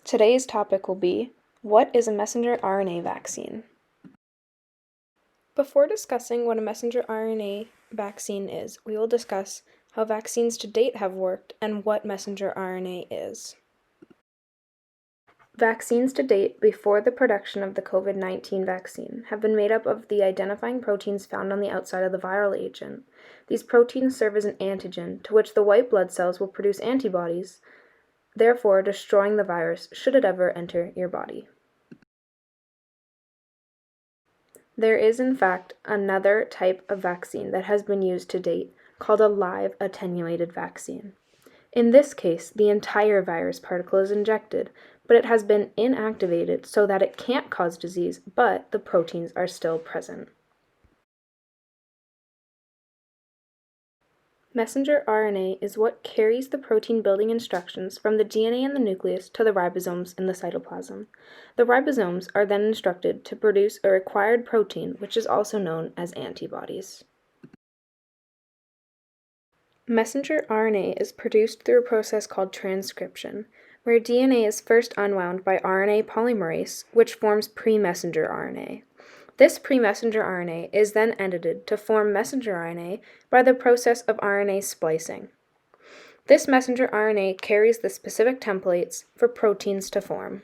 Today's topic will be, what is a messenger RNA vaccine? Before discussing what a messenger RNA vaccine is, we will discuss how vaccines to date have worked and what messenger RNA is. Vaccines to date before the production of the COVID-19 vaccine have been made up of the identifying proteins found on the outside of the viral agent. These proteins serve as an antigen to which the white blood cells will produce antibodies, therefore destroying the virus should it ever enter your body. There is, in fact, another type of vaccine that has been used to date called a live attenuated vaccine. In this case, the entire virus particle is injected, but it has been inactivated so that it can't cause disease, but the proteins are still present. Messenger RNA is what carries the protein building instructions from the DNA in the nucleus to the ribosomes in the cytoplasm. The ribosomes are then instructed to produce a required protein, which is also known as antibodies. Messenger RNA is produced through a process called transcription, where DNA is first unwound by RNA polymerase, which forms pre-messenger RNA. This pre-messenger RNA is then edited to form messenger RNA by the process of RNA splicing. This messenger RNA carries the specific templates for proteins to form.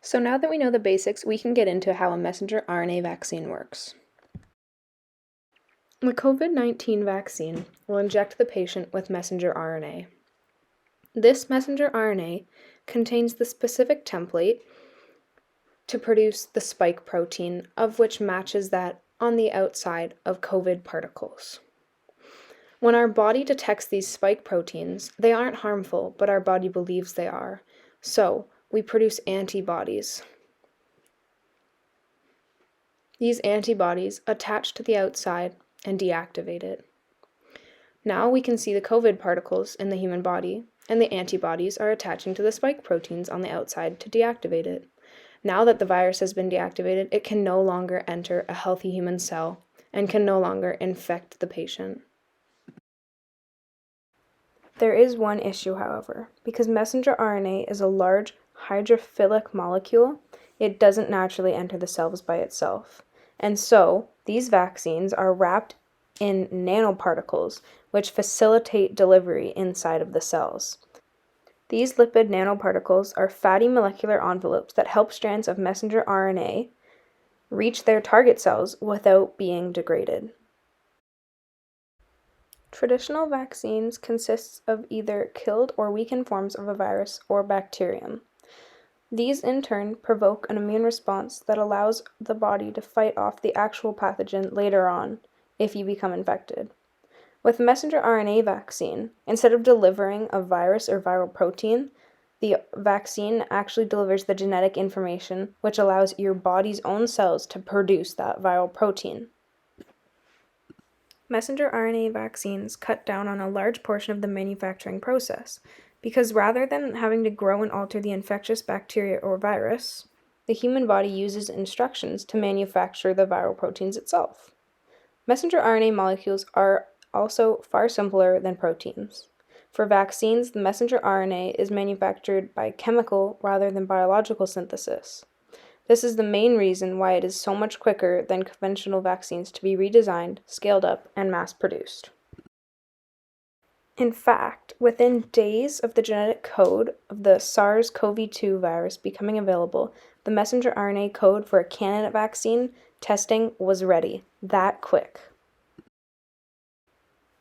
So now that we know the basics, we can get into how a messenger RNA vaccine works. The COVID-19 vaccine will inject the patient with messenger RNA. This messenger RNA contains the specific template to produce the spike protein, of which matches that on the outside of COVID particles. When our body detects these spike proteins, they aren't harmful, but our body believes they are. So, we produce antibodies. These antibodies attach to the outside and deactivate it. Now we can see the COVID particles in the human body, and the antibodies are attaching to the spike proteins on the outside to deactivate it. Now that the virus has been deactivated, it can no longer enter a healthy human cell and can no longer infect the patient. There is one issue, however. Because messenger RNA is a large hydrophilic molecule, it doesn't naturally enter the cells by itself. And so, these vaccines are wrapped in nanoparticles, which facilitate delivery inside of the cells. These lipid nanoparticles are fatty molecular envelopes that help strands of messenger RNA reach their target cells without being degraded. Traditional vaccines consist of either killed or weakened forms of a virus or bacterium. These in turn provoke an immune response that allows the body to fight off the actual pathogen later on if you become infected. With messenger RNA vaccine, instead of delivering a virus or viral protein, the vaccine actually delivers the genetic information, which allows your body's own cells to produce that viral protein. Messenger RNA vaccines cut down on a large portion of the manufacturing process, because rather than having to grow and alter the infectious bacteria or virus, the human body uses instructions to manufacture the viral proteins itself. Messenger RNA molecules are also far simpler than proteins. For vaccines, the messenger RNA is manufactured by chemical rather than biological synthesis. This is the main reason why it is so much quicker than conventional vaccines to be redesigned, scaled up, and mass-produced. In fact, within days of the genetic code of the SARS-CoV-2 virus becoming available, the messenger RNA code for a candidate vaccine testing was ready. That quick.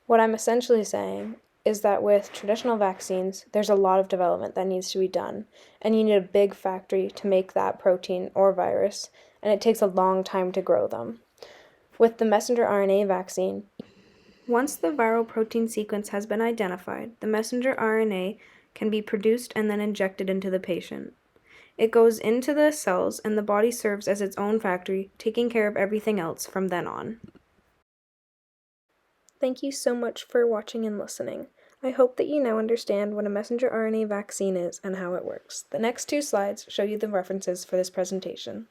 What I'm essentially saying is that with traditional vaccines, there's a lot of development that needs to be done, and you need a big factory to make that protein or virus, and it takes a long time to grow them. With the messenger RNA vaccine, once the viral protein sequence has been identified, the messenger RNA can be produced and then injected into the patient. It goes into the cells, and the body serves as its own factory, taking care of everything else from then on. Thank you so much for watching and listening. I hope that you now understand what a messenger RNA vaccine is and how it works. The next two slides show you the references for this presentation.